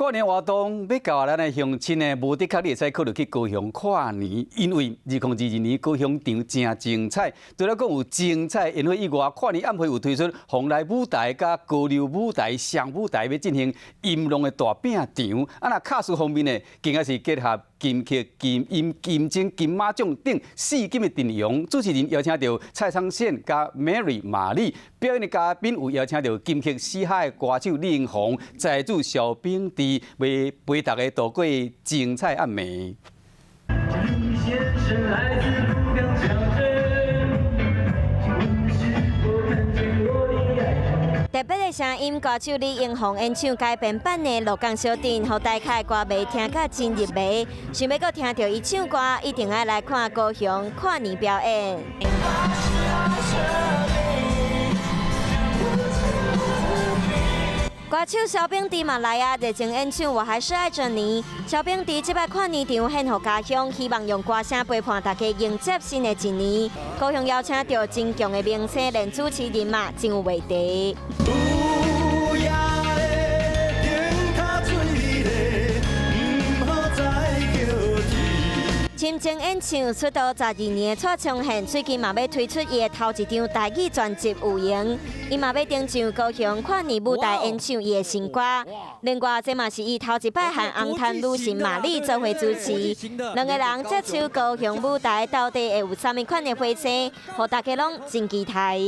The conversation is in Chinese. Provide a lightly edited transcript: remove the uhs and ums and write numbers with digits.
跨年活动要到咱的乡亲呢，无的确你会使考虑去高雄跨年，因为2022年高雄场真精彩。除了讲有精彩宴会以外，跨年晚会有推出红来舞台、甲高流舞台、上舞台，要进行音浪的大饼场。若卡斯方面呢，更加是结合金曲、金音、金钟、金马奖等4金的阵容。主持人邀请到蔡昌宪甲 Mary 玛丽，表演的嘉宾有邀请到金曲四海的歌手李英宏、财主小兵弟，为陪大家度过精彩暗暝。特别的声音，歌手李英宏演唱改编版的《鹿港小镇》，让大家歌迷听甲真入迷。想要搁听到伊唱歌，一定要来看高雄跨年表演。歌手小兵弟嘛来啊，热情演唱《我还是爱着你》。小兵弟这摆跨年场献给家乡，希望用歌声陪伴大家迎接新的一年。高雄邀请到真强的明星连主持人嘛，真有话题。深情演唱出道12年的蔡昌宪，最近嘛要推出伊的头一张台语专辑《有缘》，伊嘛要登上高雄跨年舞台演唱伊的新歌。另外，这嘛是伊头一摆和红毯女神玛丽做伙主持，两个人接手高雄舞台，到底会有啥物款的火星，互大家拢真期待。